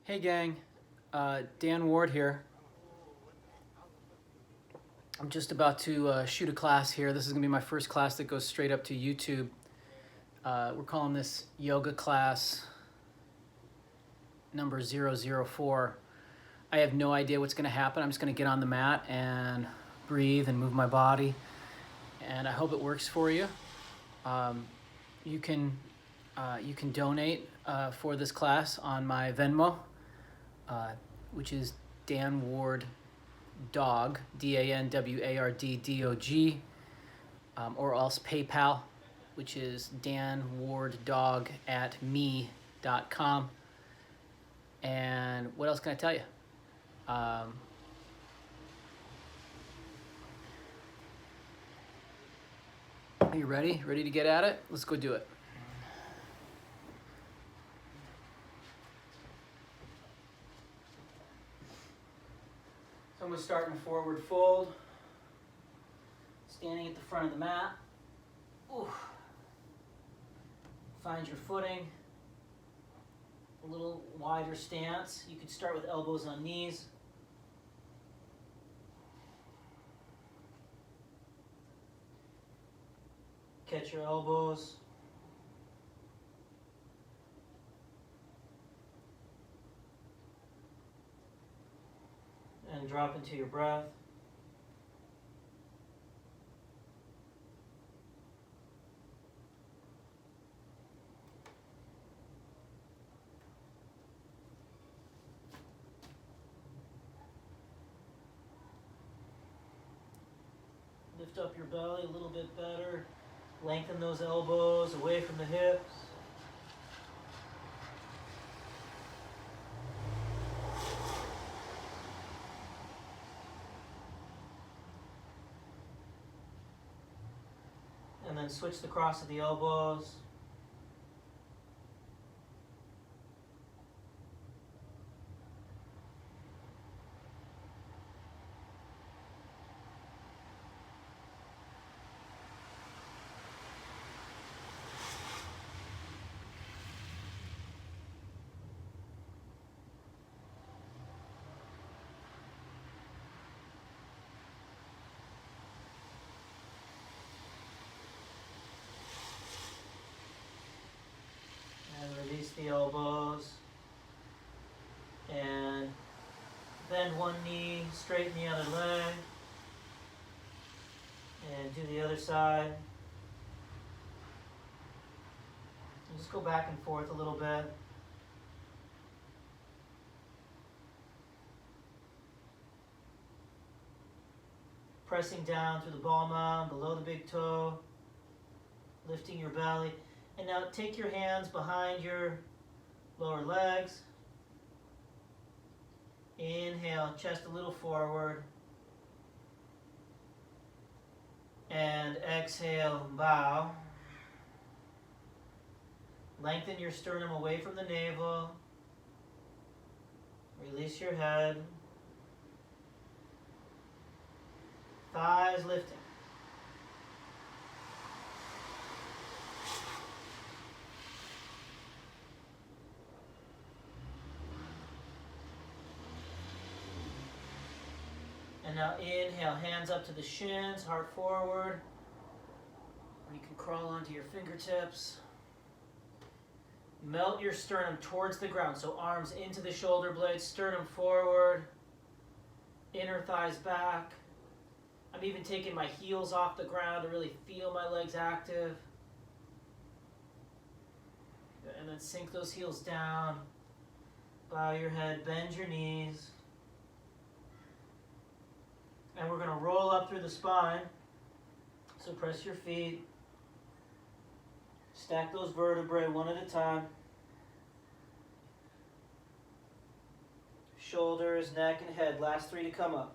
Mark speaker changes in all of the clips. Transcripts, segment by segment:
Speaker 1: Hey gang, Dan Ward here. I'm just about to shoot a class here. This is gonna be my first class that goes straight up to YouTube. We're calling this yoga class number 004. I have no idea what's gonna happen. I'm just gonna get on the mat and breathe and move my body. And I hope it works for you. Um, you can donate for this class on my Venmo, which is Dan Ward Dog, DANWARDDOG, or else PayPal, which is danwarddog@me.com. And what else can I tell you? Are you ready? Ready to get at it? Let's go do it. So I'm going to start in a forward fold, standing at the front of the mat. Ooh. Find your footing, a little wider stance. You could start with elbows on knees. Catch your elbows. And drop into your breath. Lift up your belly a little bit better. Lengthen those elbows away from the hips. And then switch the cross of the elbows. Release the elbows, and bend one knee, straighten the other leg, and do the other side. And just go back and forth a little bit. Pressing down through the ball mound, below the big toe, lifting your belly. And now take your hands behind your lower legs. Inhale, chest a little forward. And exhale, bow. Lengthen your sternum away from the navel. Release your head. Thighs lifting. And now inhale, hands up to the shins, heart forward. Or you can crawl onto your fingertips. Melt your sternum towards the ground, so arms into the shoulder blades, sternum forward, inner thighs back. I'm even taking my heels off the ground to really feel my legs active. And then sink those heels down. Bow your head, bend your knees. And we're going to roll up through the spine. So press your feet. Stack those vertebrae one at a time. Shoulders, neck, and head. Last three to come up.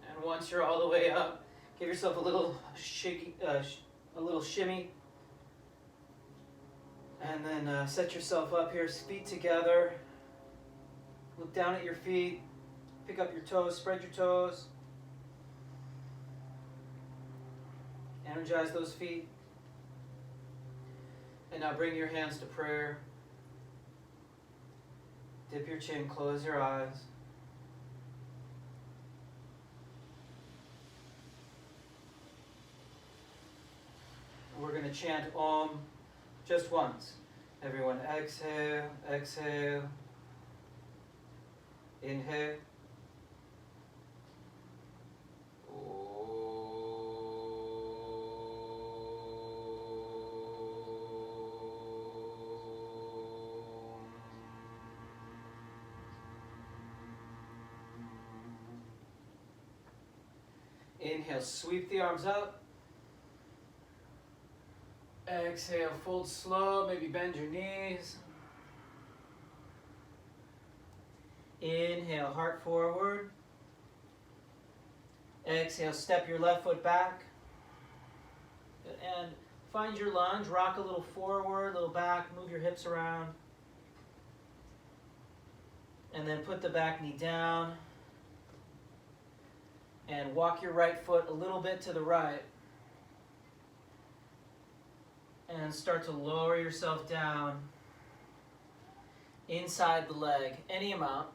Speaker 1: And once you're all the way up, give yourself a little shimmy. And then set yourself up here, feet together. Look down at your feet. Pick up your toes, spread your toes. Energize those feet. And now bring your hands to prayer. Dip your chin, close your eyes. We're going to chant Om just once. Everyone exhale, exhale. Inhale. Inhale, sweep the arms up. Exhale, fold slow, maybe bend your knees. Inhale, heart forward. Exhale, step your left foot back. And find your lunge, rock a little forward, a little back, move your hips around. And then put the back knee down. And walk your right foot a little bit to the right. And start to lower yourself down inside the leg, any amount.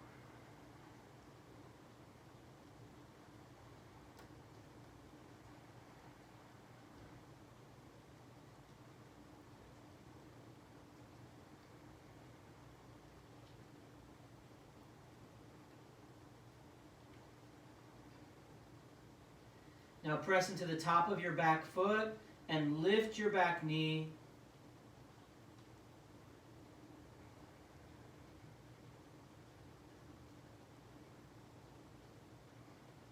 Speaker 1: Now press into the top of your back foot and lift your back knee.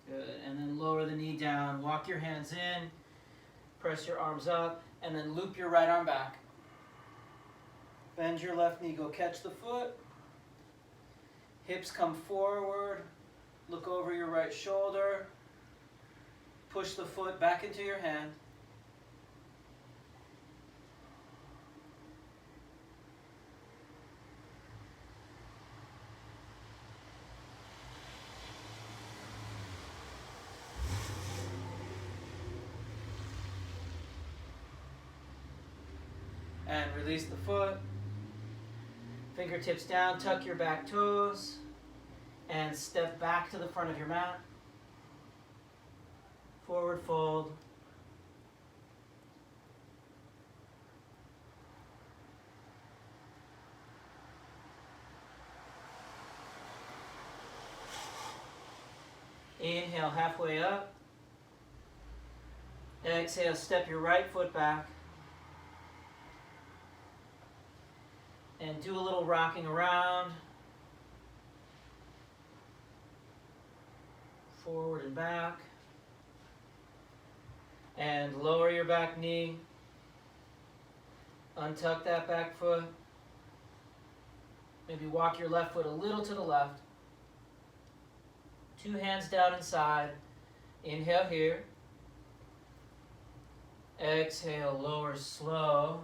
Speaker 1: Good. And then lower the knee down. Walk your hands in. Press your arms up. And then loop your right arm back. Bend your left knee. Go catch the foot. Hips come forward. Look over your right shoulder. Push the foot back into your hand. And release the foot. Fingertips down, tuck your back toes, and step back to the front of your mat. Forward fold. Inhale, halfway up. Exhale, step your right foot back. And do a little rocking around. Forward and back. And lower your back knee. Untuck that back foot. Maybe walk your left foot a little to the left. 2 hands down inside. Inhale here. Exhale, lower slow.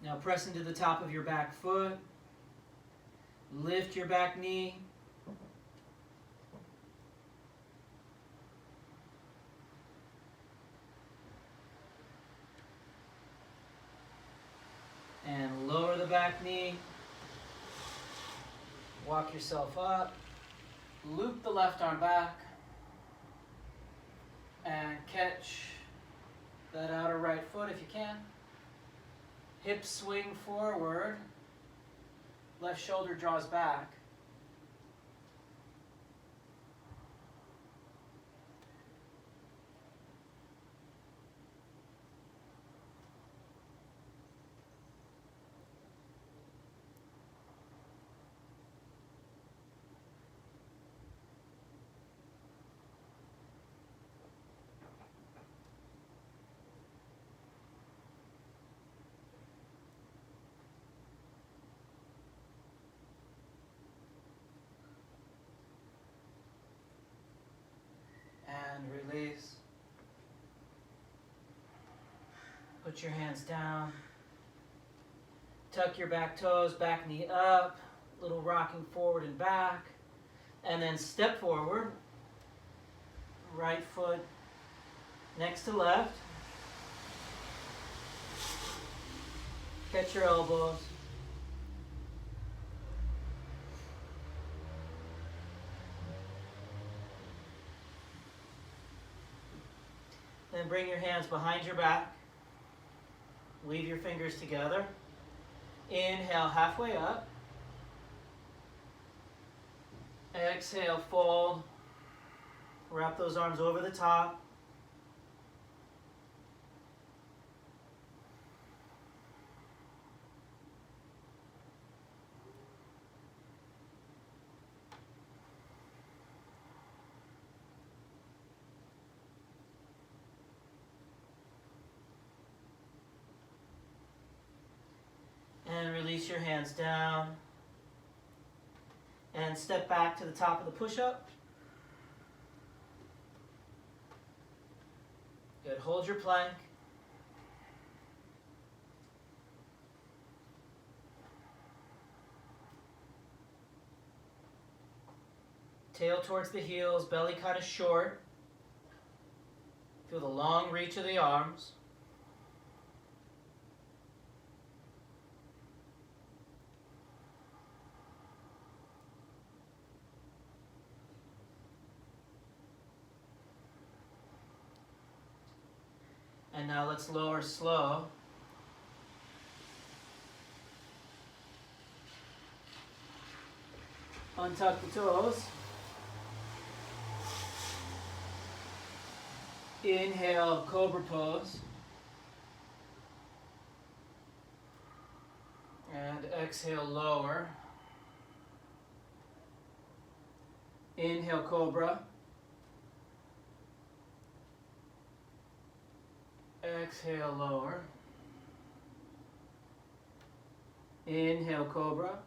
Speaker 1: Now press into the top of your back foot. Lift your back knee. And lower the back knee. Walk yourself up. Loop the left arm back. And catch that outer right foot if you can. Hips swing forward. Left shoulder draws back. Put your hands down. Tuck your back toes, back knee up. Little rocking forward and back. And then step forward. Right foot next to left. Catch your elbows. Then bring your hands behind your back. Weave your fingers together. Inhale, halfway up. Exhale, fold. Wrap those arms over the top. And release your hands down. And step back to the top of the push-up. Good, hold your plank. Tail towards the heels, belly kind of short. Feel the long reach of the arms. And now let's lower slow. Untuck the toes. Inhale, cobra pose. And exhale, lower. Inhale, cobra. Exhale, lower. Inhale, cobra.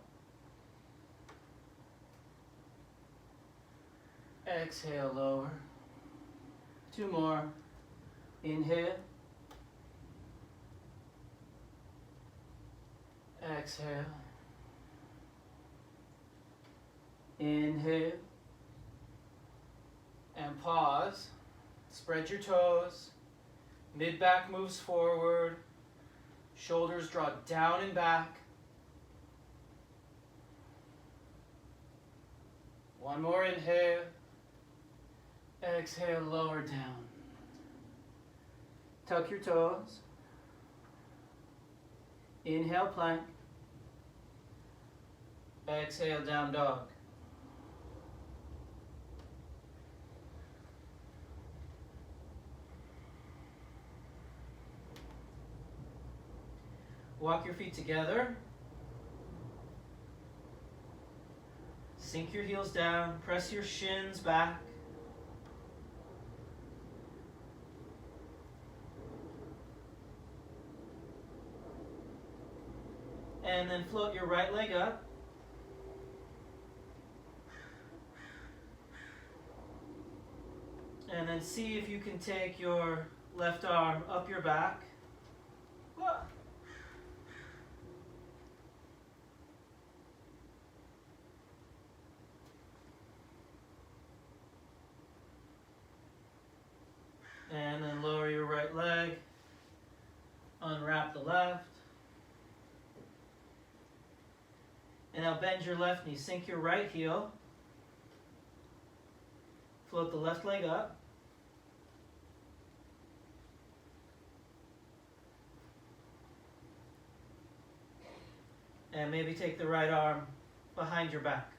Speaker 1: Exhale, lower. Two more. Inhale. Exhale. Inhale. And pause. Spread your toes. Mid-back moves forward. Shoulders draw down and back. One more inhale. Exhale, lower down. Tuck your toes. Inhale, plank. Exhale, down dog. Walk your feet together. Sink your heels down. Press your shins back. And then float your right leg up. And then see if you can take your left arm up your back. And then lower your right leg. Unwrap the left. And now bend your left knee. Sink your right heel. Float the left leg up. And maybe take the right arm behind your back.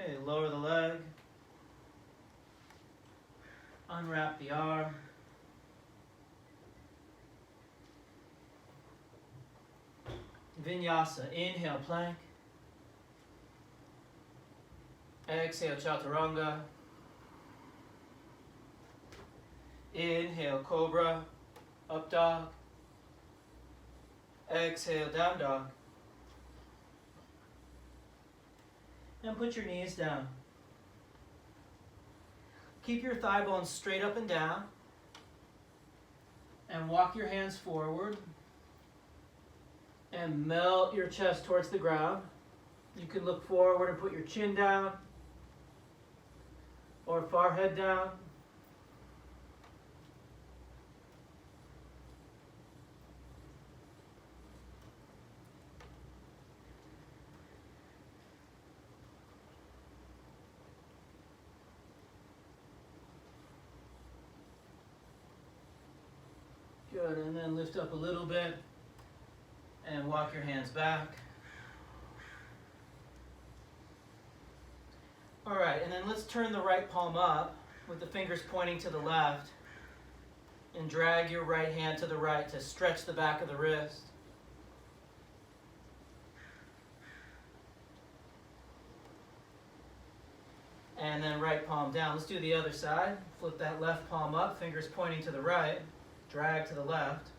Speaker 1: Okay, lower the leg. Unwrap the arm. Vinyasa. Inhale, plank. Exhale, chaturanga. Inhale, cobra. Up dog. Exhale, down dog. And put your knees down. Keep your thigh bones straight up and down. And walk your hands forward. And melt your chest towards the ground. You can look forward and put your chin down. Or forehead down. Good, and then lift up a little bit and walk your hands back. All right, and then let's turn the right palm up with the fingers pointing to the left and drag your right hand to the right to stretch the back of the wrist. And then right palm down. Let's do the other side. Flip that left palm up, fingers pointing to the right, drag to the left.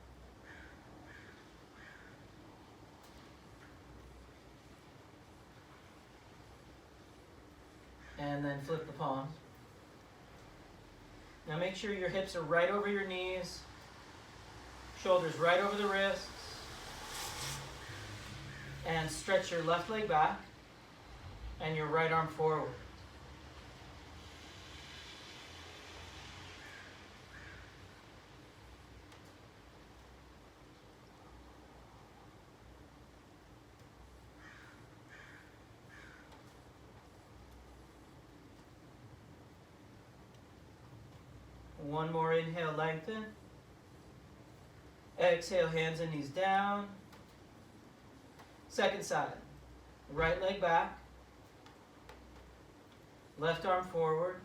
Speaker 1: And then flip the palms. Now make sure your hips are right over your knees, shoulders right over the wrists, and stretch your left leg back and your right arm forward. One more inhale, lengthen. Exhale, hands and knees down. Second side. Right leg back. Left arm forward.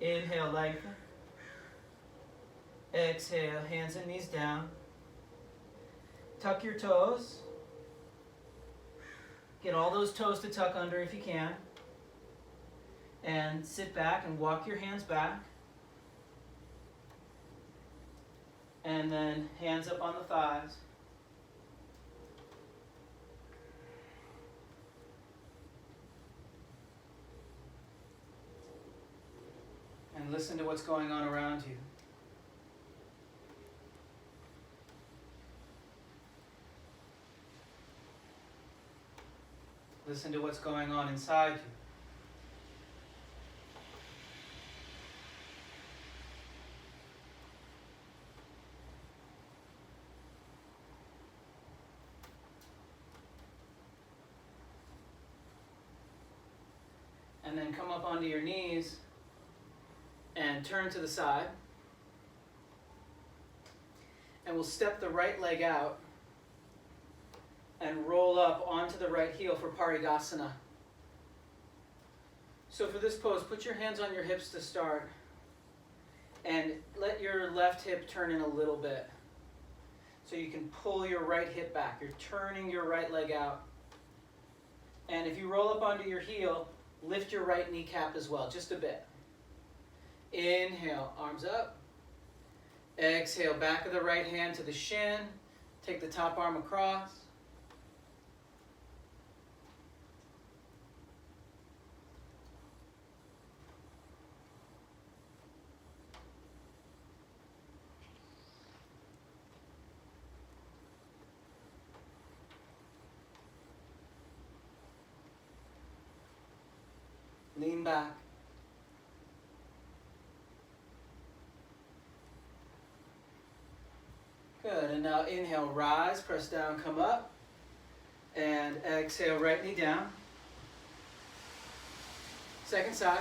Speaker 1: Inhale, lengthen. Exhale, hands and knees down. Tuck your toes. Get all those toes to tuck under if you can. And sit back and walk your hands back. And then hands up on the thighs. And listen to what's going on around you. Listen to what's going on inside you. And then come up onto your knees and turn to the side. And we'll step the right leg out and roll up onto the right heel for Parigasana. So for this pose, put your hands on your hips to start and let your left hip turn in a little bit. So you can pull your right hip back. You're turning your right leg out. And if you roll up onto your heel, lift your right kneecap as well, just a bit. Inhale, arms up. Exhale, back of the right hand to the shin. Take the top arm across. Lean back. Good, and now inhale, rise, press down, come up. And exhale, right knee down. Second side.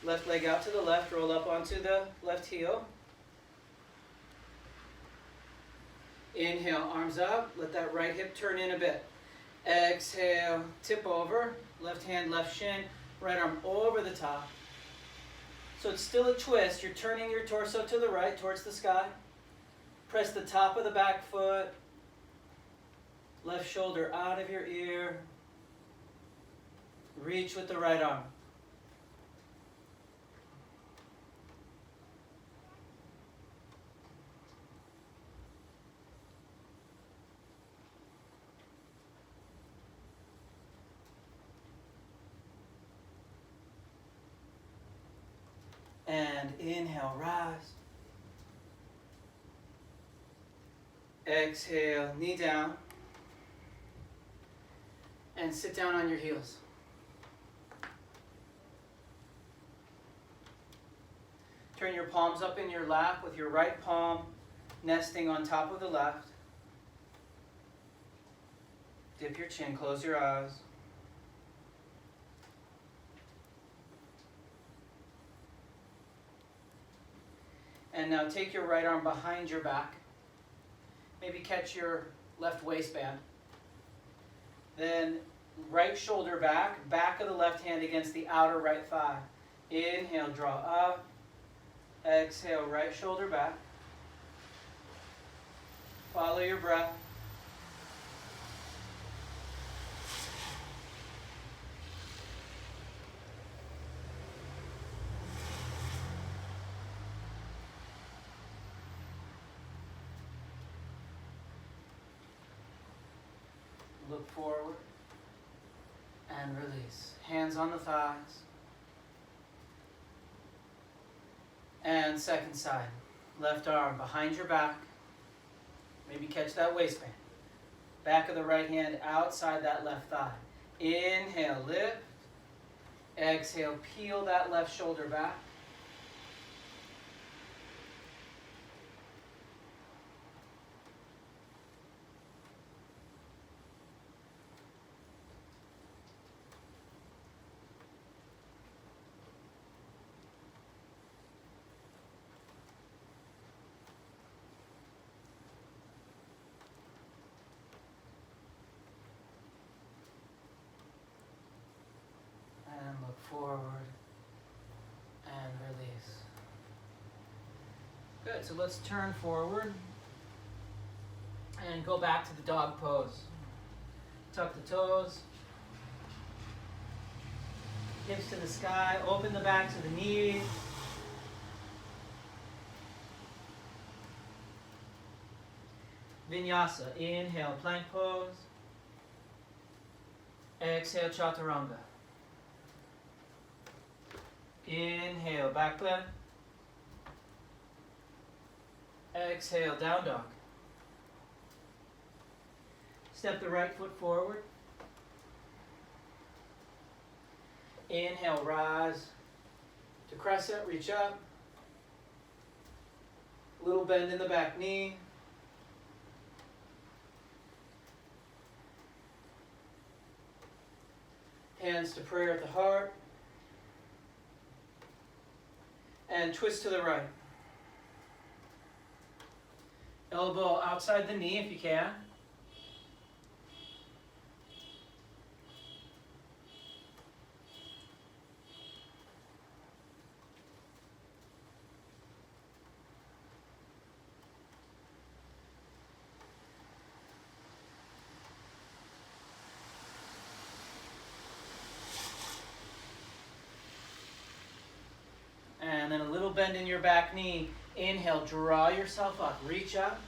Speaker 1: Left leg out to the left, roll up onto the left heel. Inhale, arms up. Let that right hip turn in a bit. Exhale, tip over. Left hand, left shin. Right arm over the top. So it's still a twist. You're turning your torso to the right, towards the sky. Press the top of the back foot. Left shoulder out of your ear. Reach with the right arm. And inhale, rise. Exhale, knee down. And sit down on your heels. Turn your palms up in your lap with your right palm nesting on top of the left. Dip your chin, close your eyes. And now take your right arm behind your back. Maybe catch your left waistband. Then right shoulder back, back of the left hand against the outer right thigh. Inhale, draw up. Exhale, right shoulder back. Follow your breath. Look forward and release. Hands on the thighs. And second side. Left arm behind your back. Maybe catch that waistband. Back of the right hand outside that left thigh. Inhale, lift. Exhale, peel that left shoulder back. Look forward and release. Good, so let's turn forward and go back to the dog pose. Tuck the toes, hips to the sky, open the backs of the knees. Vinyasa, inhale, plank pose. Exhale, chaturanga. Inhale, back bend. Exhale, down dog. Step the right foot forward. Inhale, rise to crescent, reach up. Little bend in the back knee. Hands to prayer at the heart. And twist to the right. Elbow outside the knee if you can. And then a little bend in your back knee. Inhale, draw yourself up, reach up.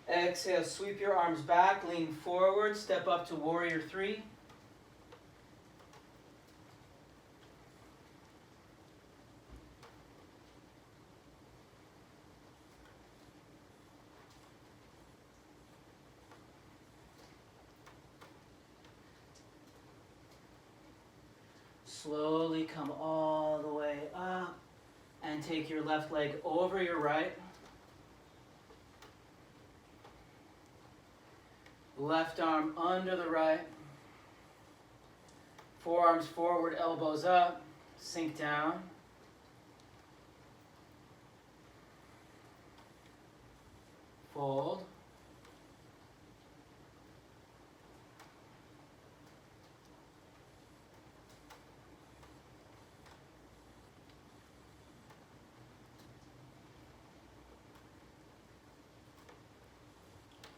Speaker 1: Exhale, sweep your arms back, lean forward, step up to warrior three. Slowly come all the way up and take your left leg over your right. Left arm under the right. Forearms forward, elbows up. Sink down. Fold.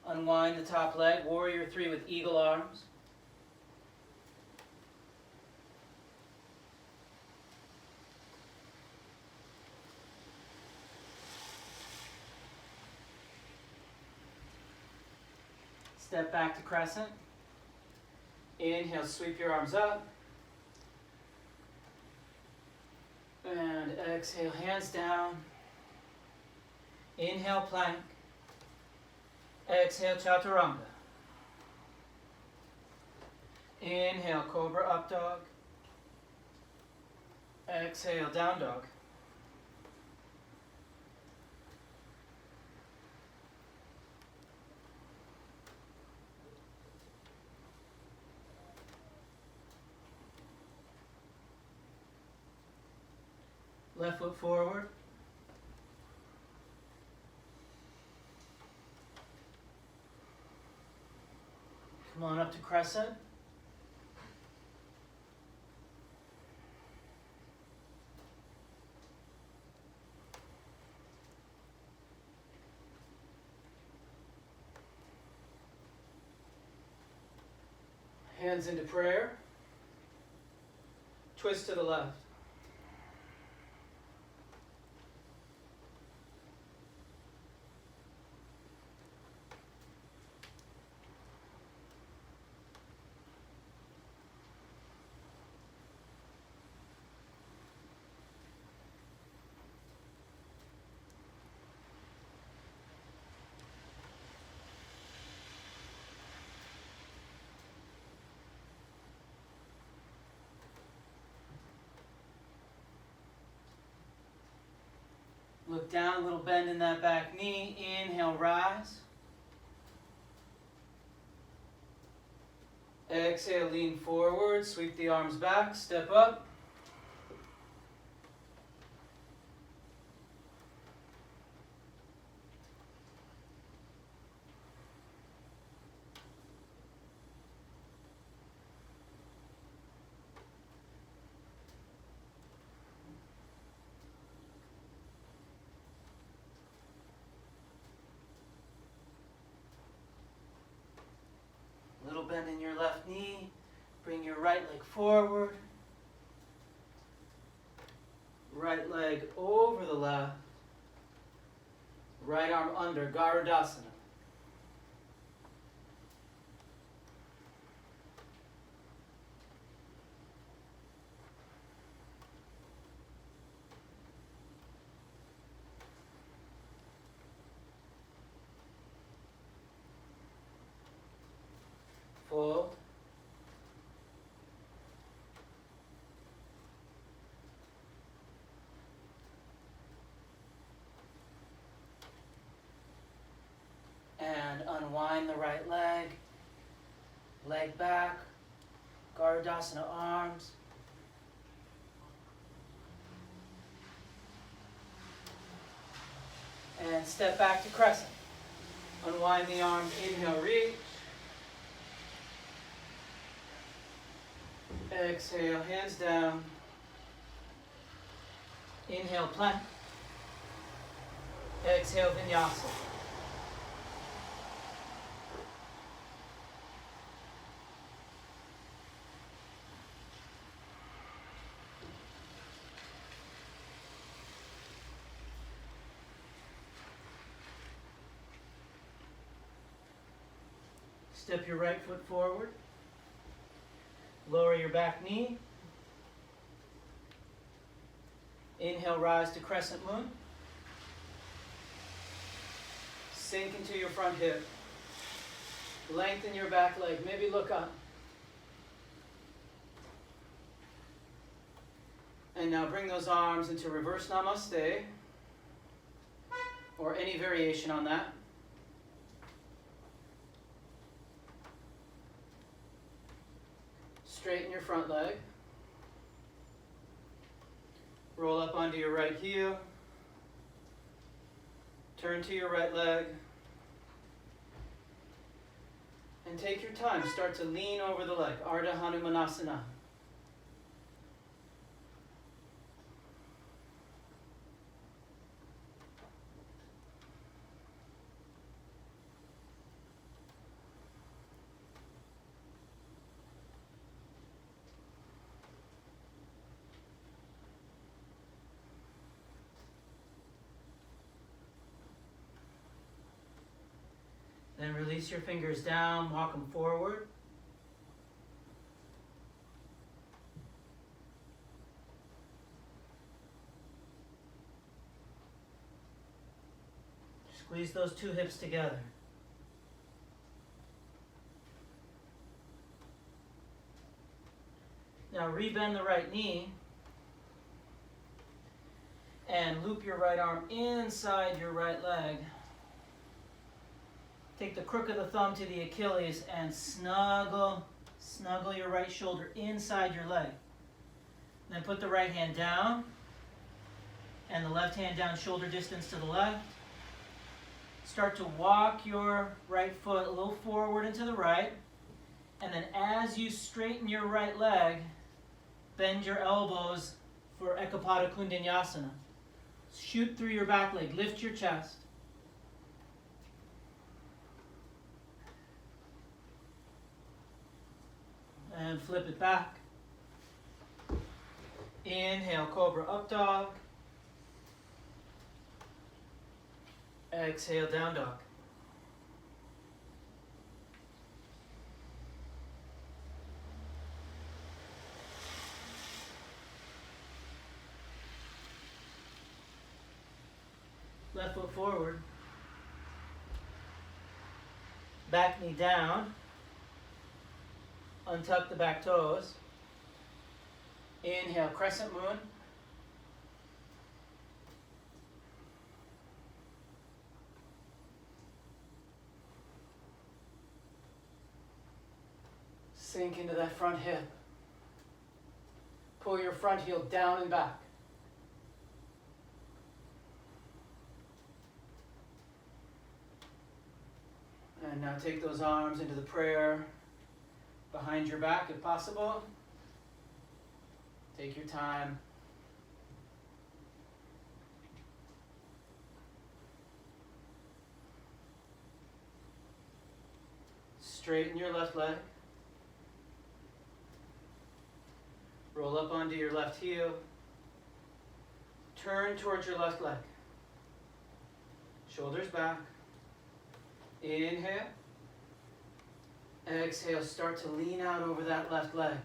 Speaker 1: Unwind the top leg, warrior three with eagle arms. Step back to crescent. Inhale, sweep your arms up. And exhale, hands down. Inhale, plank. Exhale, chaturanga. Inhale, cobra up dog. Exhale, down dog. Left foot forward. Come on up to crescent. Hands into prayer. Twist to the left. Look down, a little bend in that back knee. Inhale, rise. Exhale, lean forward, sweep the arms back, step up. Little bend in your left knee. Bring your right leg forward. Right leg over the left. Right arm under, Garudasana. Fold. And unwind the right leg. Leg back. Garudasana arms. And step back to crescent. Unwind the arms. Inhale, reach. Exhale, hands down. Inhale, plank. Exhale, vinyasa. Step your right foot forward. Lower your back knee. Inhale, rise to crescent moon. Sink into your front hip. Lengthen your back leg. Maybe look up. And now bring those arms into reverse namaste, or any variation on that. Straighten your front leg. Roll up onto your right heel. Turn to your right leg. And take your time. Start to lean over the leg. Ardha Hanumanasana. Then release your fingers down, walk them forward. Squeeze those two hips together. Now rebend the right knee and loop your right arm inside your right leg. Take the crook of the thumb to the Achilles and snuggle your right shoulder inside your leg. Then put the right hand down and the left hand down shoulder distance to the left. Start to walk your right foot a little forward and to the right. And then as you straighten your right leg, bend your elbows for Ekapada Kundinyasana. Shoot through your back leg, lift your chest. And flip it back. Inhale, Cobra Up Dog. Exhale, Down Dog. Left foot forward. Back knee down. Untuck the back toes. Inhale, Crescent Moon. Sink into that front hip. Pull your front heel down and back. And now take those arms into the prayer behind your back if possible. Take your time. Straighten your left leg. Roll up onto your left heel. Turn towards your left leg. Shoulders back. Inhale. Exhale, start to lean out over that left leg.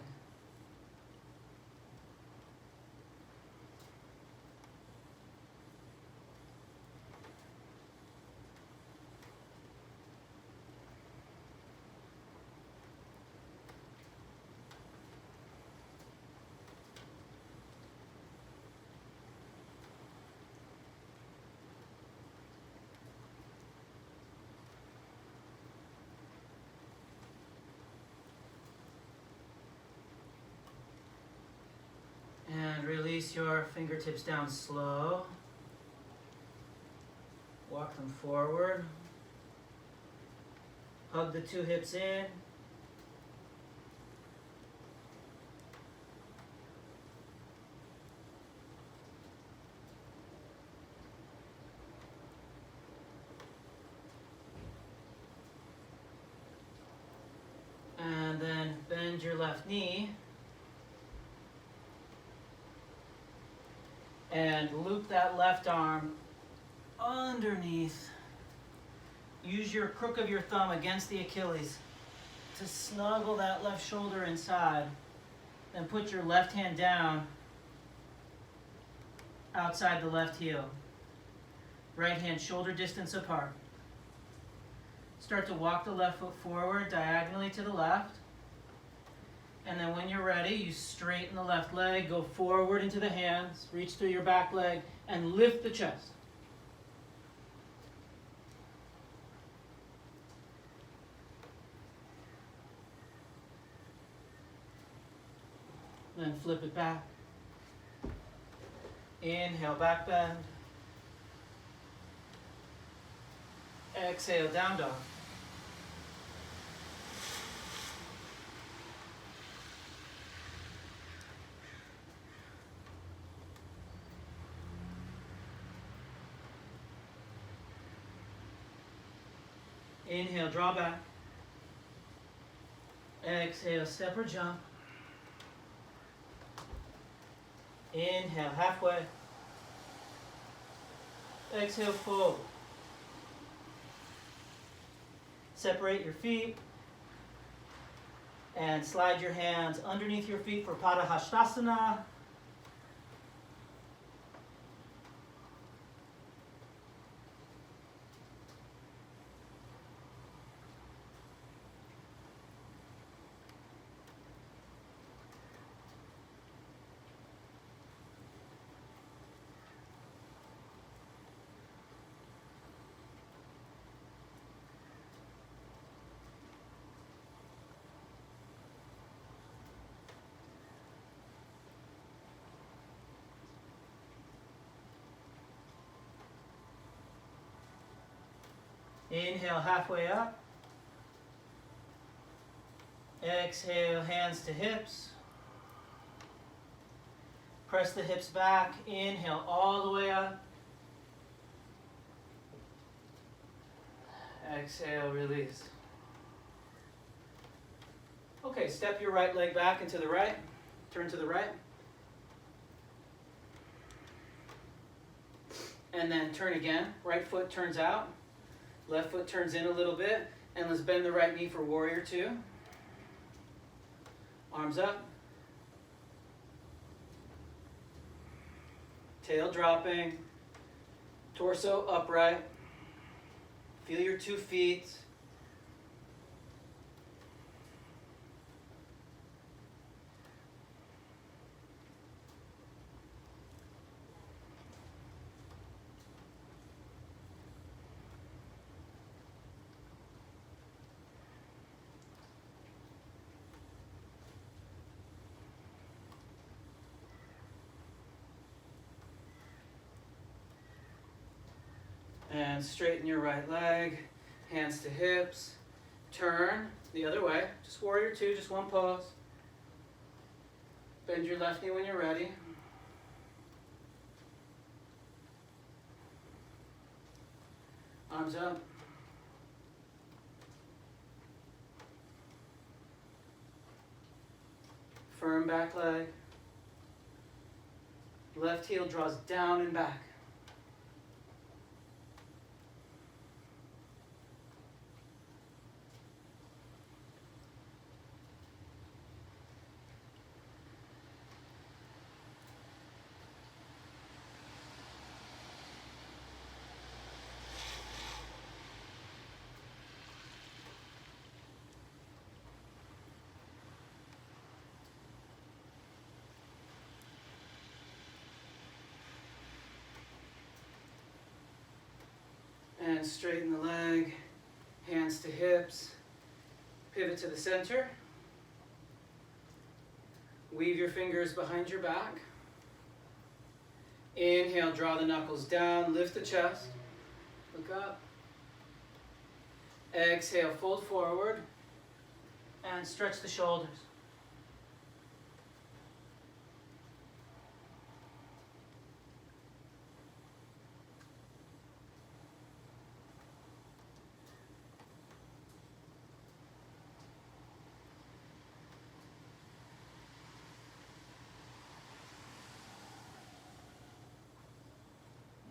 Speaker 1: And release your fingertips down slow. Walk them forward. Hug the two hips in. And then bend your left knee. And loop that left arm underneath. Use your crook of your thumb against the Achilles to snuggle that left shoulder inside. Then put your left hand down outside the left heel. Right hand shoulder distance apart. Start to walk the left foot forward diagonally to the left. And then when you're ready, you straighten the left leg, go forward into the hands, reach through your back leg, and lift the chest. Then flip it back. Inhale, back bend. Exhale, down dog. Inhale, draw back. Exhale, step or jump. Inhale, halfway. Exhale, fold. Separate your feet and slide your hands underneath your feet for Padahastasana. Inhale, halfway up. Exhale, hands to hips. Press the hips back. Inhale, all the way up. Exhale, release. Okay, step your right leg back into the right. Turn to the right. And then turn again. Right foot turns out. Left foot turns in a little bit. And let's bend the right knee for warrior two. Arms up. Tail dropping. Torso upright. Feel your 2 feet. And straighten your right leg, hands to hips, turn the other way, just warrior two, just one pose. Bend your left knee when you're ready. Arms up. Firm back leg. Left heel draws down and back. And straighten the leg, hands to hips, pivot to the center. Weave your fingers behind your back. Inhale, draw the knuckles down, lift the chest, look up. Exhale, fold forward, and stretch the shoulders.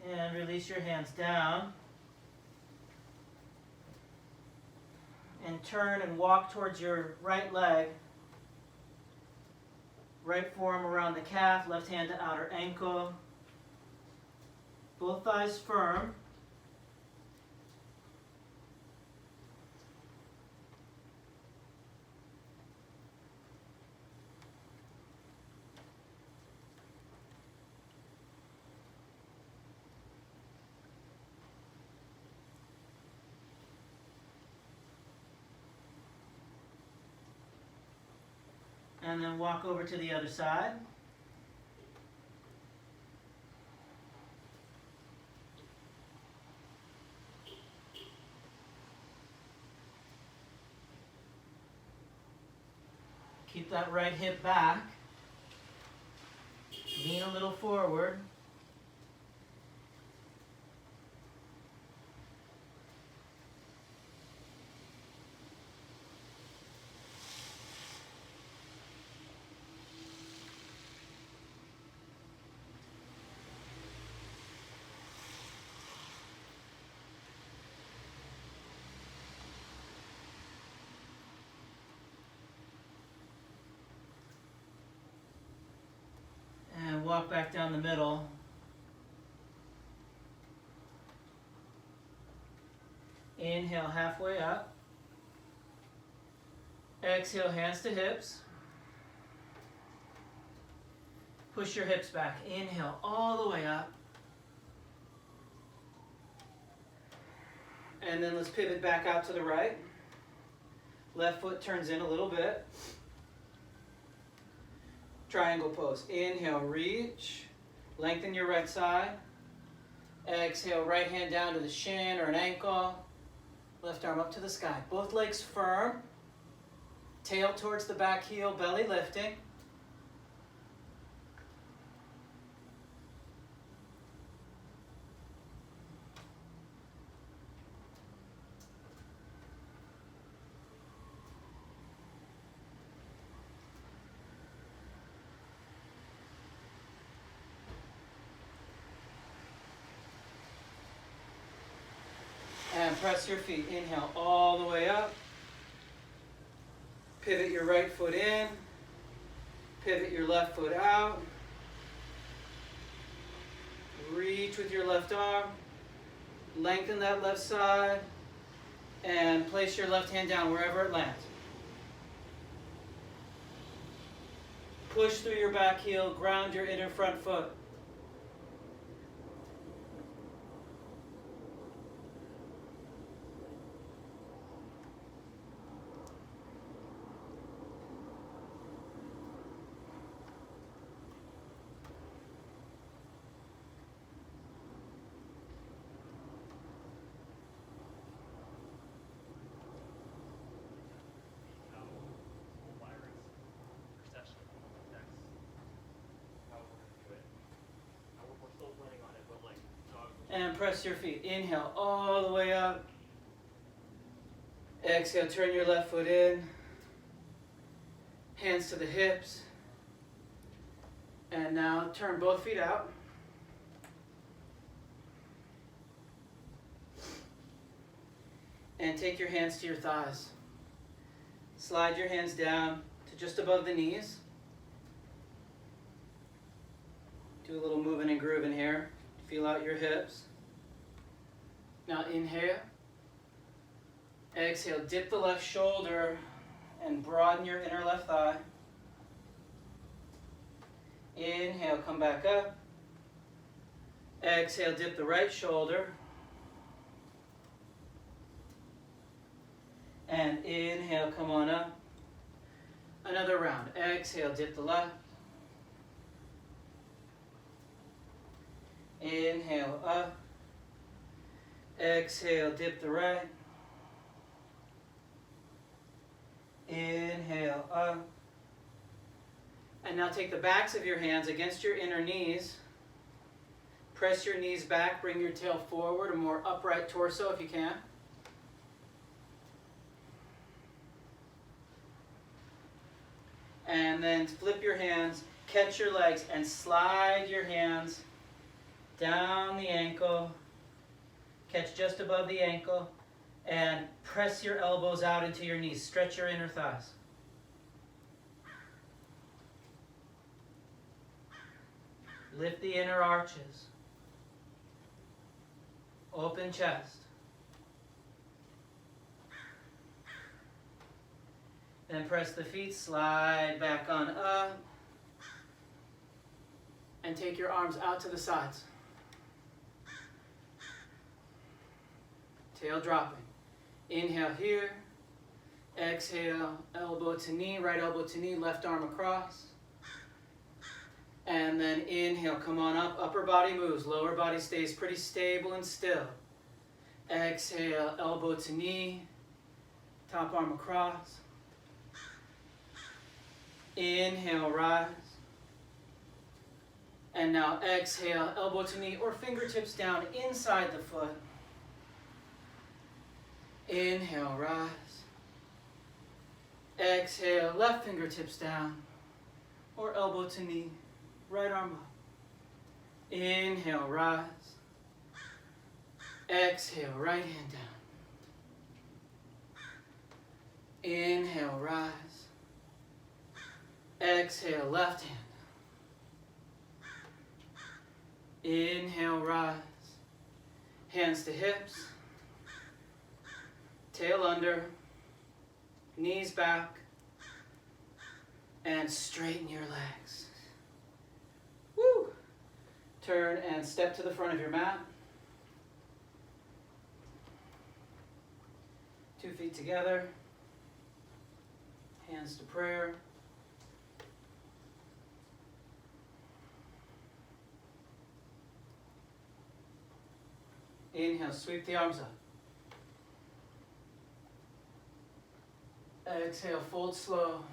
Speaker 1: And release your hands down. And turn and walk towards your right leg. Right forearm around the calf, left hand to outer ankle. Both thighs firm. And then walk over to the other side. Keep that right hip back. Lean a little forward. walk back down the middle. Inhale, halfway up. Exhale, hands to hips. Push your hips back. Inhale, all the way up. And then let's pivot back out to the right. Left foot turns in a little bit. Triangle pose. Inhale, reach. Lengthen your right side. Exhale, right hand down to the shin or an ankle. Left arm up to the sky. Both legs firm. Tail towards the back heel, belly lifting. And press your feet. Inhale all the way up. Pivot your right foot in. Pivot your left foot out. Reach with your left arm. Lengthen that left side. And place your left hand down wherever it lands. Push through your back heel. Ground your inner front foot. And press your feet. Inhale all the way up. Exhale, turn your left foot in. Hands to the hips. And now turn both feet out. And take your hands to your thighs. Slide your hands down to just above the knees. Do a little moving and grooving here. Feel out your hips. Now inhale. Exhale, dip the left shoulder and broaden your inner left thigh. Inhale, come back up. Exhale, dip the right shoulder. And inhale, come on up. Another round. Exhale, dip the left. Inhale, up. Exhale, dip the right. Inhale, up. And now take the backs of your hands against your inner knees. Press your knees back, bring your tail forward, a more upright torso if you can. And then flip your hands, catch your legs, and slide your hands down the ankle. Catch just above the ankle. And press your elbows out into your knees. Stretch your inner thighs. Lift the inner arches. Open chest. Then press the feet, slide back on up. And take your arms out to the sides. Tail dropping. Inhale here. Exhale, elbow to knee, right elbow to knee, left arm across. And then inhale, come on up. Upper body moves, lower body stays pretty stable and still. Exhale, elbow to knee, top arm across. Inhale, rise. And now exhale, elbow to knee or fingertips down inside the foot. Inhale, rise. Exhale, left fingertips down or elbow to knee, right arm up. Inhale, rise. Exhale, right hand down. Inhale, rise. Exhale, left hand. Inhale, rise. Hands to hips. Tail under. Knees back. And straighten your legs. Woo! Turn and step to the front of your mat. 2 feet together. Hands to prayer. Inhale, sweep the arms up. Exhale, fold slow.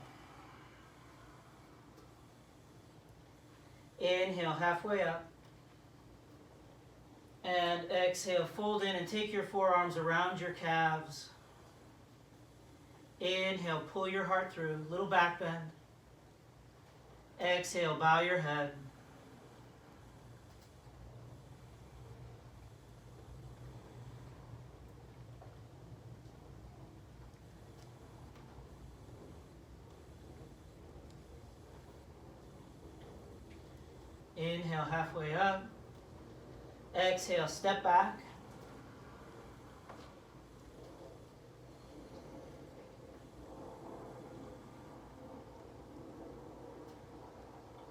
Speaker 1: Inhale, halfway up. And exhale, fold in and take your forearms around your calves. Inhale, pull your heart through, little back bend. Exhale, bow your head. Inhale, halfway up. Exhale, step back.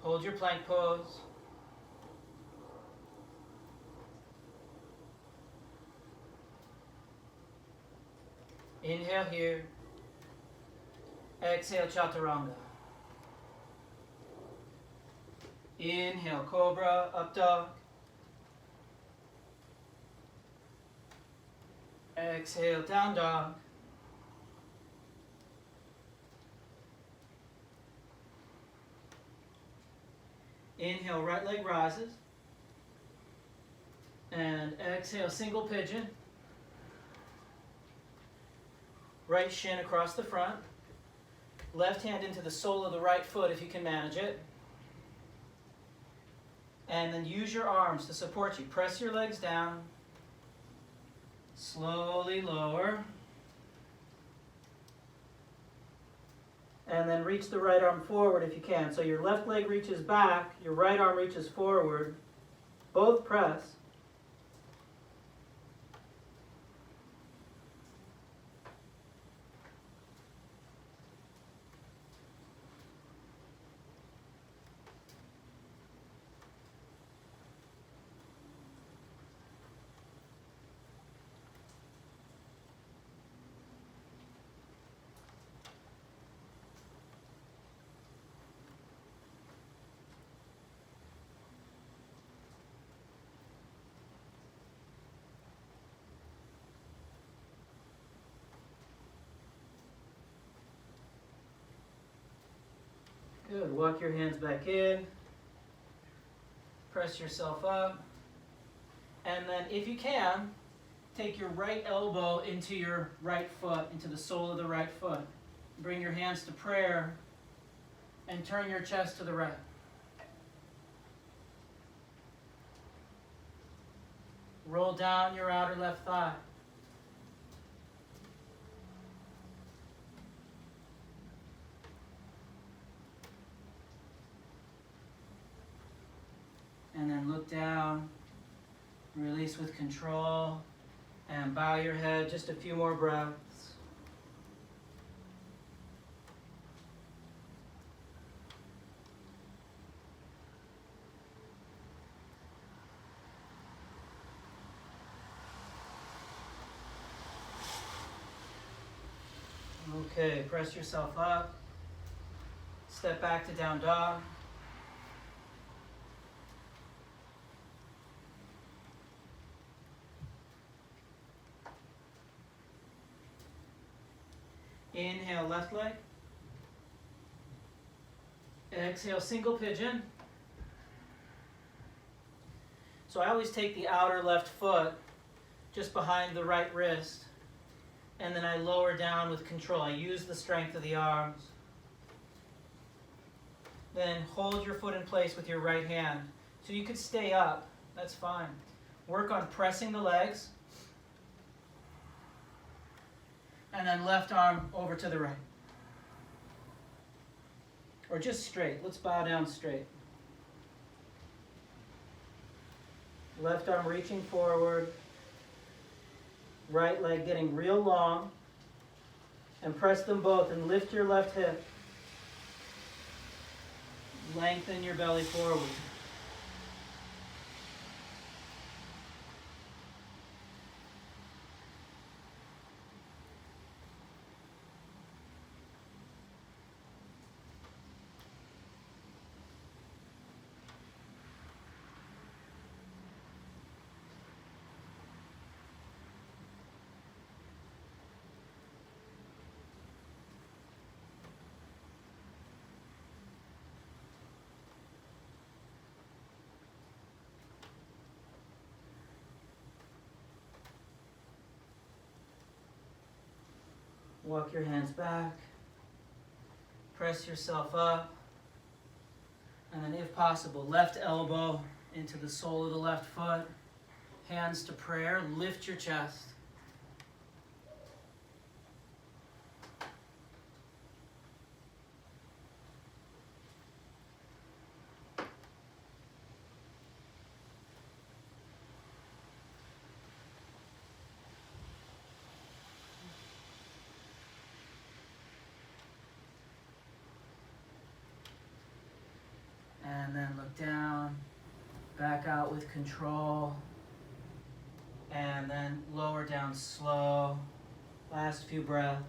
Speaker 1: Hold your plank pose. Inhale here. Exhale, chaturanga. Inhale, cobra, up dog. Exhale, down dog. Inhale, right leg rises. And exhale, single pigeon. Right shin across the front. Left hand into the sole of the right foot if you can manage it. And then use your arms to support you. Press your legs down. Slowly lower. And then reach the right arm forward if you can. So your left leg reaches back, your right arm reaches forward. Both press. Good. Walk your hands back in. Press yourself up. And then, if you can, take your right elbow into your right foot, into the sole of the right foot. Bring your hands to prayer and turn your chest to the right. Roll down your outer left thigh. And then look down, release with control, and bow your head. Just a few more breaths. Okay, press yourself up. Step back to down dog. Inhale, left leg. Exhale, single pigeon. So I always take the outer left foot just behind the right wrist, and then I lower down with control. I use the strength of the arms. Then hold your foot in place with your right hand. So you could stay up, that's fine. Work on pressing the legs. And then left arm over to the right. Or just straight. Let's bow down straight. Left arm reaching forward. Right leg getting real long. And press them both and lift your left hip. Lengthen your belly forward. Walk your hands back. Press yourself up. And then if possible, left elbow into the sole of the left foot. Hands to prayer. Lift your chest. And then look down, back out with control, and then lower down slow. Last few breaths.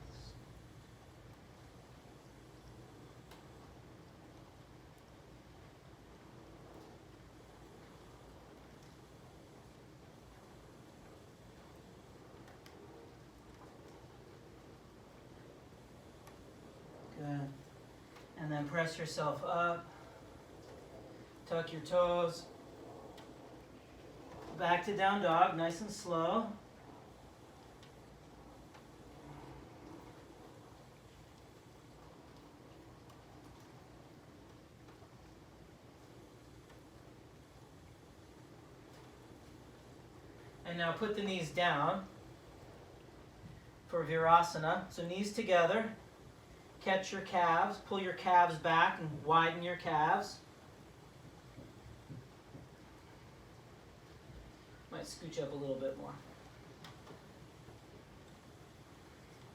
Speaker 1: Good. And then press yourself up. Tuck your toes. Back to down dog, nice and slow. And now put the knees down for Virasana. So knees together. Catch your calves. Pull your calves back and widen your calves. Might scooch up a little bit more.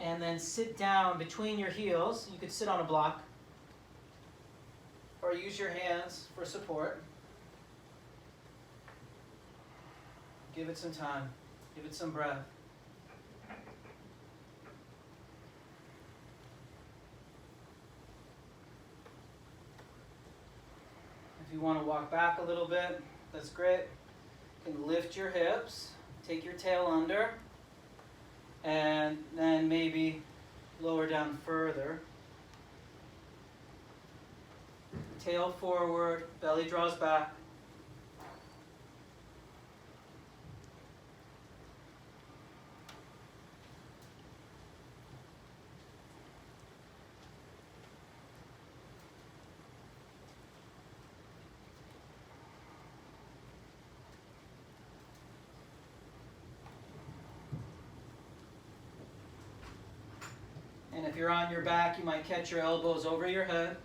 Speaker 1: And then sit down between your heels. You could sit on a block or use your hands for support. Give it some time. Give it some breath. If you want to walk back a little bit, that's great. You can lift your hips, take your tail under, and then maybe lower down further. Tail forward, belly draws back. And if you're on your back, you might catch your elbows over your head.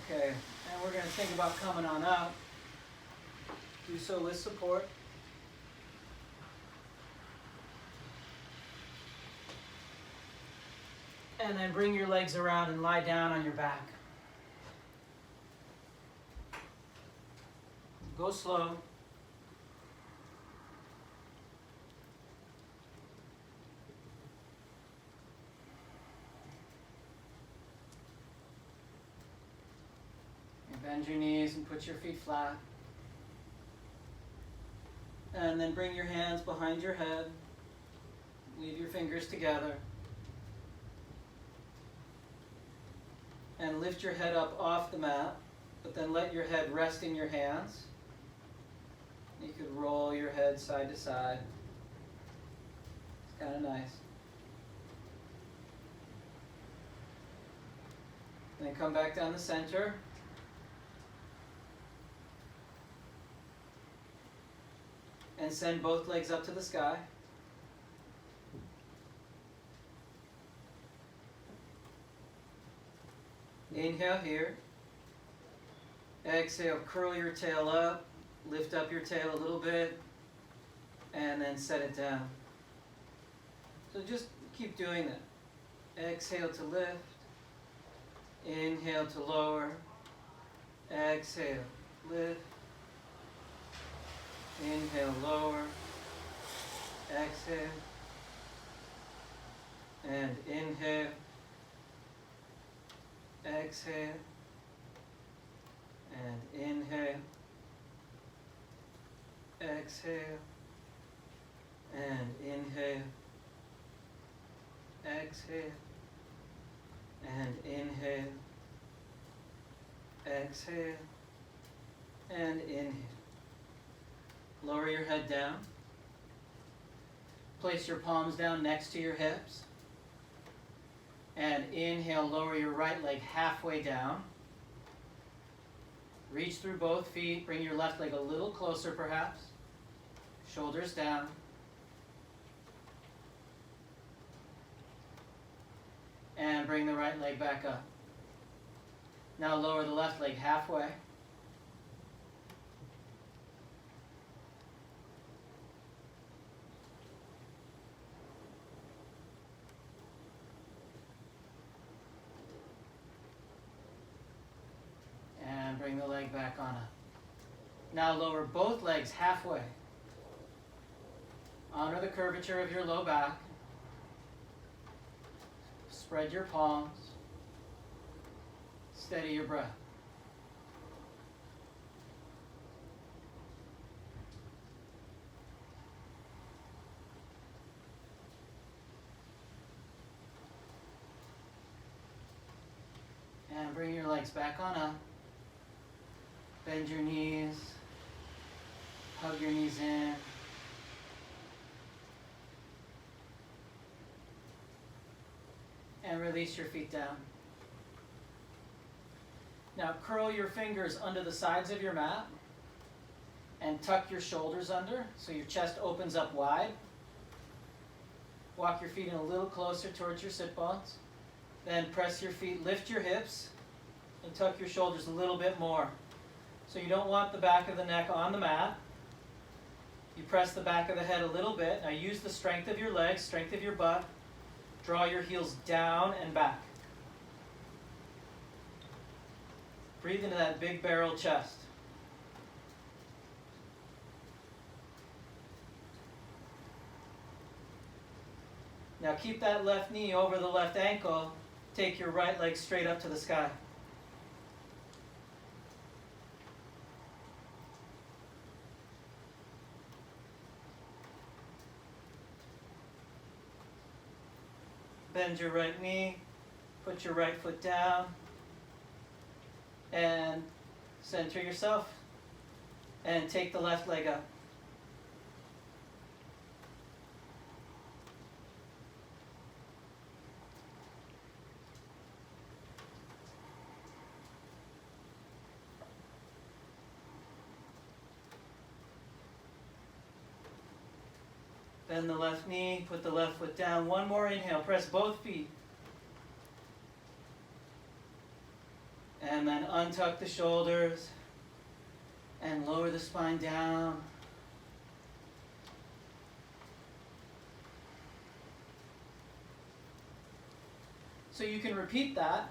Speaker 1: Okay, and we're going to think about coming on up. Do so with support. And then bring your legs around and lie down on your back. Go slow. Bend your knees and put your feet flat. And then bring your hands behind your head. Leave your fingers together. And lift your head up off the mat, but then let your head rest in your hands. You could roll your head side to side. It's kind of nice. Then come back down the center. And send both legs up to the sky. Inhale here. Exhale, curl your tail up, lift up your tail a little bit, and then set it down. So just keep doing that. Exhale to lift. Inhale to lower. Exhale, lift. Inhale, lower. Exhale. And inhale. Exhale. And inhale. Exhale. And inhale. Exhale. And inhale. Exhale. And inhale. Lower your head down. Place your palms down next to your hips. And inhale, lower your right leg halfway down. Reach through both feet. Bring your left leg a little closer perhaps. Shoulders down. And bring the right leg back up. Now lower the left leg halfway. And bring the leg back on up. Now lower both legs halfway. Honor the curvature of your low back. Spread your palms. Steady your breath. And bring your legs back on up. Bend your knees. Hug your knees in. And release your feet down. Now curl your fingers under the sides of your mat and tuck your shoulders under so your chest opens up wide. Walk your feet in a little closer towards your sit bones. Then press your feet, lift your hips, and tuck your shoulders a little bit more. So you don't want the back of the neck on the mat. You press the back of the head a little bit. Now use the strength of your legs, strength of your butt. Draw your heels down and back. Breathe into that big barrel chest. Now keep that left knee over the left ankle. Take your right leg straight up to the sky. Bend your right knee, put your right foot down, and center yourself, and take the left leg up. Bend the left knee, put the left foot down. One more inhale, press both feet. And then untuck the shoulders and lower the spine down. So you can repeat that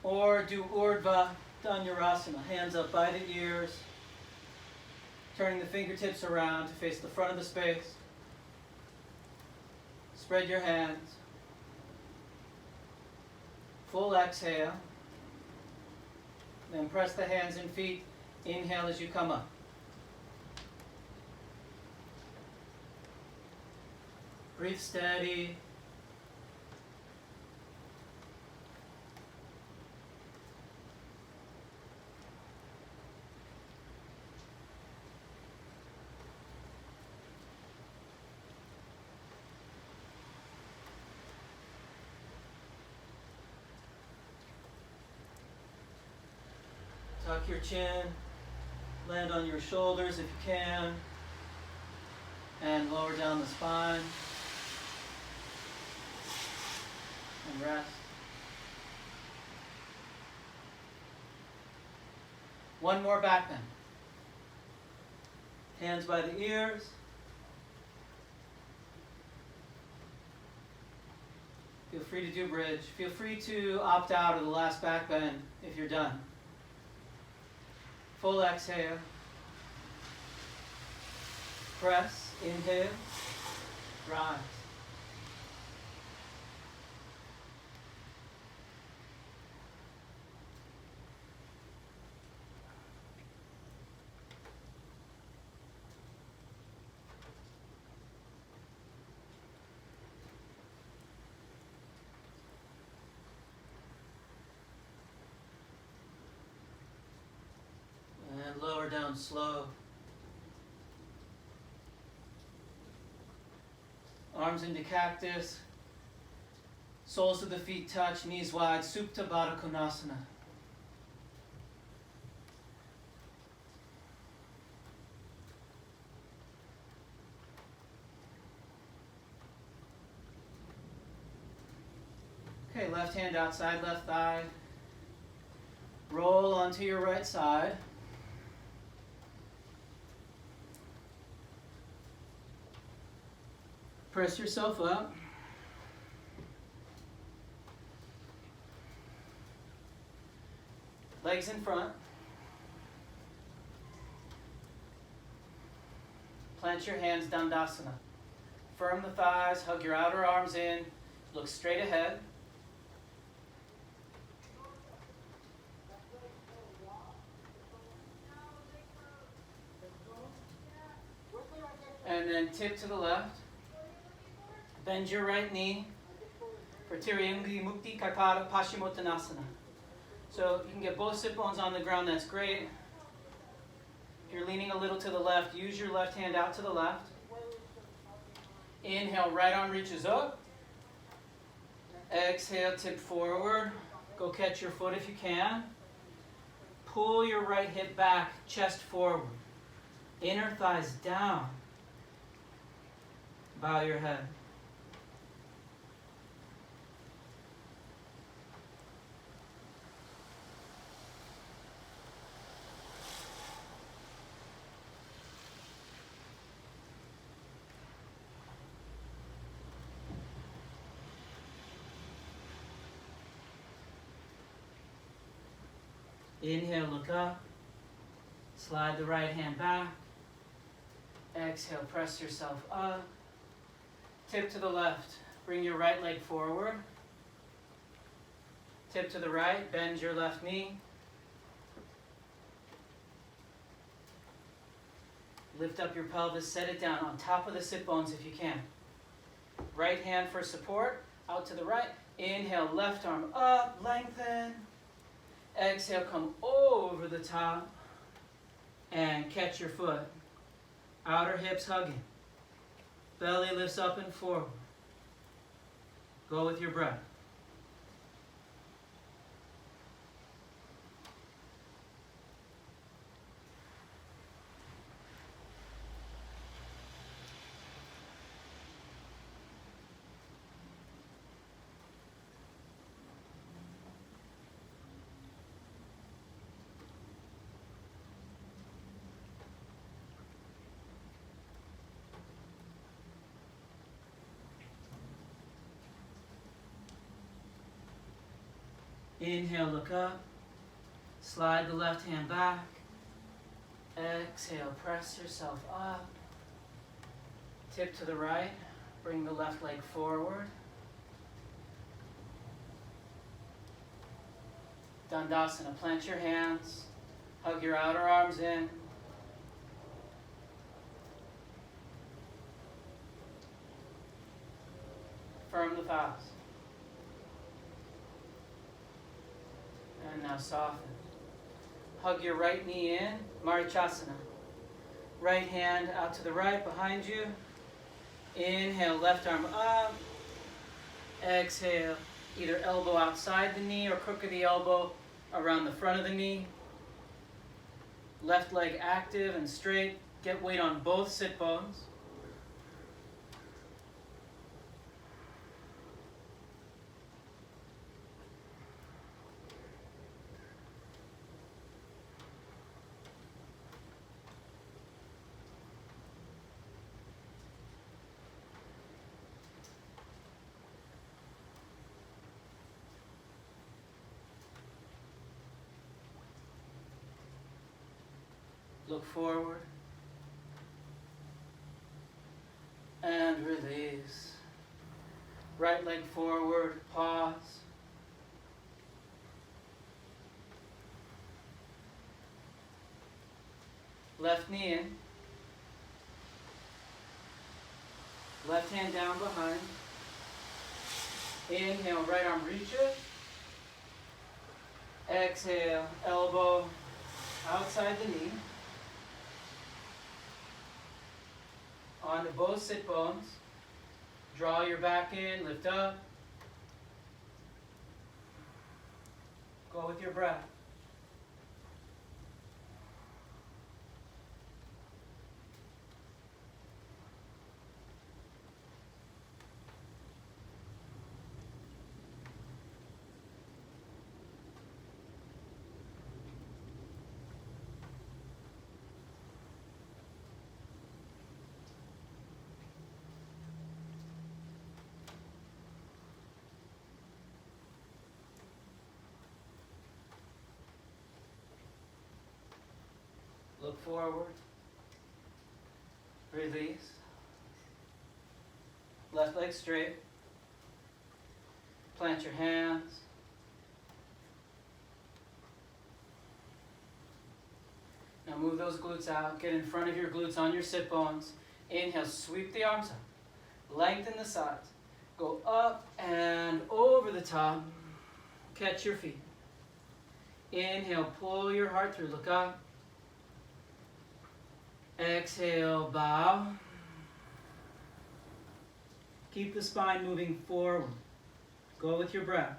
Speaker 1: or do Urdhva Dhanurasana, hands up by the ears, turning the fingertips around to face the front of the space. Spread your hands. Full exhale. Then press the hands and feet. Inhale as you come up. Breathe steady. Tuck your chin, land on your shoulders if you can, and lower down the spine, and rest. One more back bend. Hands by the ears. Feel free to do bridge. Feel free to opt out of the last back bend if you're done. Full exhale. Press, inhale, rise. And lower down slow. Arms into cactus. Soles of the feet touch, knees wide. Supta Baddha Konasana. Okay, left hand outside left thigh. Roll onto your right side. Press yourself up. Legs in front. Plant your hands, Dandasana. Firm the thighs, hug your outer arms in, look straight ahead. And then tip to the left. Bend your right knee for Tiryangi Mukti Karpada Paschimottanasana. So you can get both sit bones on the ground, that's great. If you're leaning a little to the left, use your left hand out to the left. Inhale, right arm reaches up. Exhale, tip forward. Go catch your foot if you can. Pull your right hip back, chest forward. Inner thighs down. Bow your head. Inhale, look up. Slide the right hand back. Exhale, press yourself up. Tip to the left. Bring your right leg forward. Tip to the right. Bend your left knee. Lift up your pelvis. Set it down on top of the sit bones if you can. Right hand for support. Out to the right. Inhale, left arm up. Lengthen. Exhale, come over the top and catch your foot. Outer hips hugging. Belly lifts up and forward. Go with your breath. Inhale, look up. Slide the left hand back. Exhale, press yourself up. Tip to the right. Bring the left leg forward. Dandasana. Plant your hands. Hug your outer arms in. Firm the thighs. And now soften. Hug your right knee in, Marichasana. Right hand out to the right behind you. Inhale, left arm up. Exhale, either elbow outside the knee or crook of the elbow around the front of the knee. Left leg active and straight. Get weight on both sit bones. Look forward and release. Right leg forward, pause. Left knee in. Left hand down behind. Inhale, right arm reach it. Exhale, elbow outside the knee. Onto both sit bones. Draw your back in, lift up. Go with your breath. Look forward. Release. Left leg straight. Plant your hands. Now move those glutes out. Get in front of your glutes on your sit bones. Inhale, sweep the arms up. Lengthen the sides. Go up and over the top. Catch your feet. Inhale, pull your heart through. Look up. Exhale, bow. Keep the spine moving forward. Go with your breath.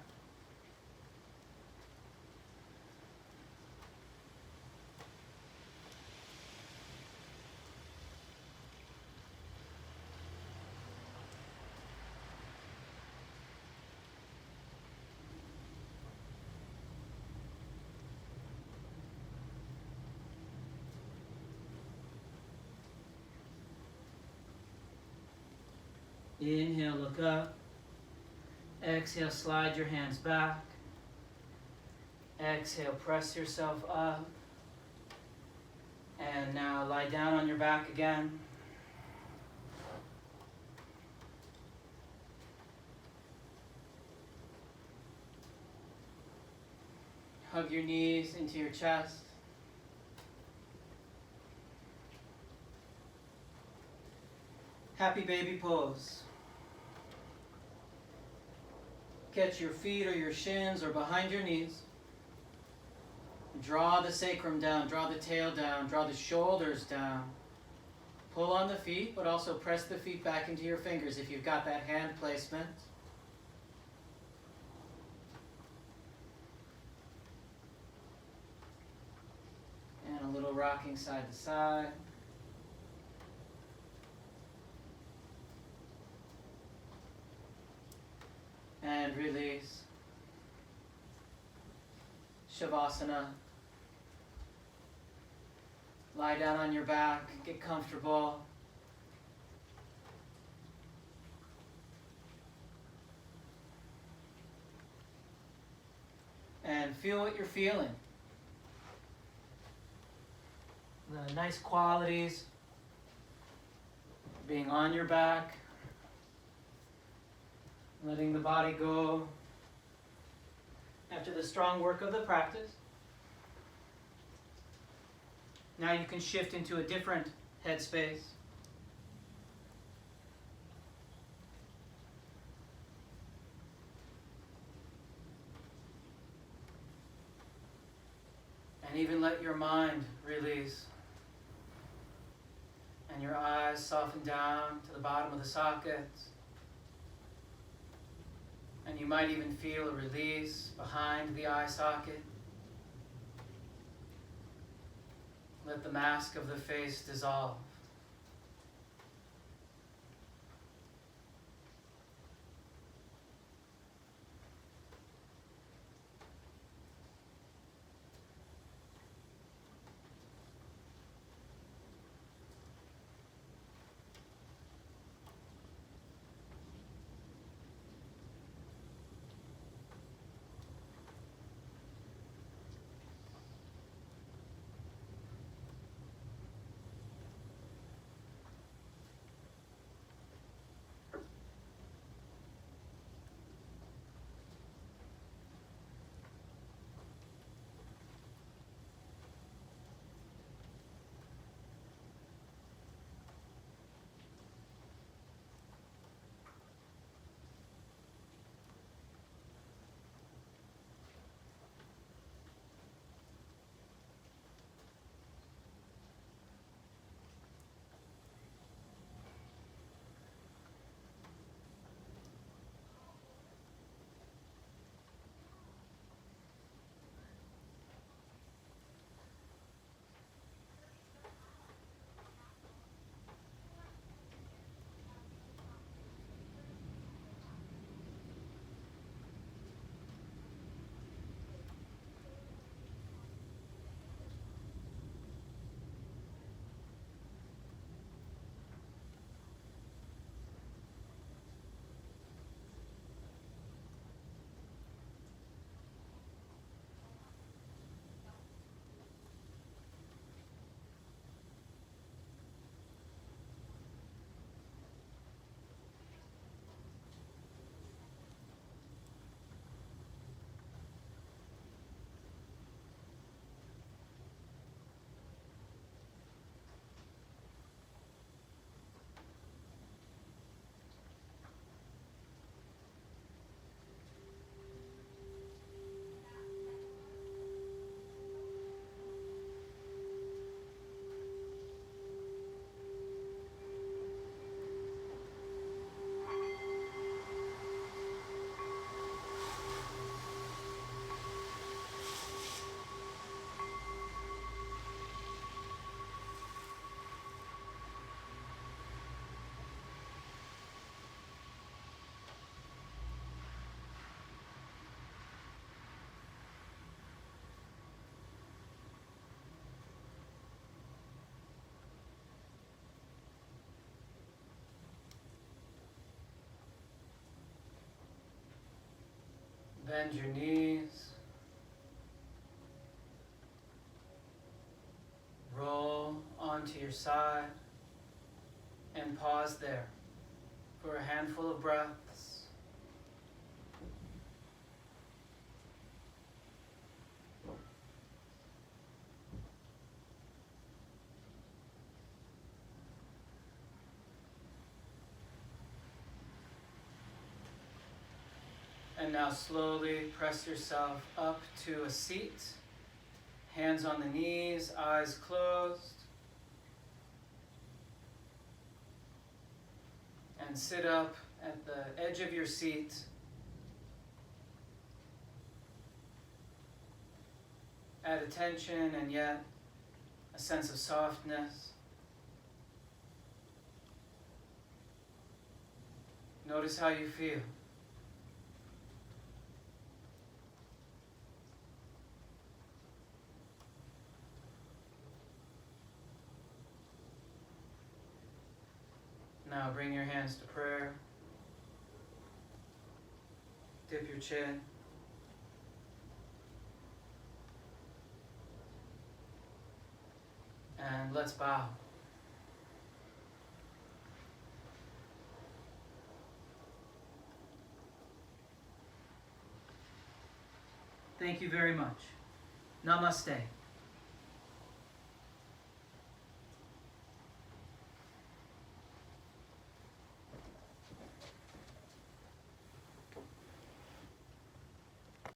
Speaker 1: Inhale, look up. Exhale, slide your hands back. Exhale, press yourself up. And now lie down on your back again. Hug your knees into your chest. Happy baby pose. Catch your feet or your shins or behind your knees. Draw the sacrum down, draw the tail down, draw the shoulders down. Pull on the feet, but also press the feet back into your fingers if you've got that hand placement. And a little rocking side to side. And release. Shavasana. Lie down on your back, get comfortable. And feel what you're feeling. The nice qualities being on your back. Letting the body go after the strong work of the practice. Now you can shift into a different headspace. And even let your mind release. And your eyes soften down to the bottom of the sockets. And you might even feel a release behind the eye socket. Let the mask of the face dissolve. Bend your knees. Roll onto your side and pause there for a handful of breaths. And now slowly press yourself up to a seat. Hands on the knees, eyes closed. And sit up at the edge of your seat. Add attention and yet a sense of softness. Notice how you feel. Now bring your hands to prayer. Dip your chin. And let's bow. Thank you very much. Namaste.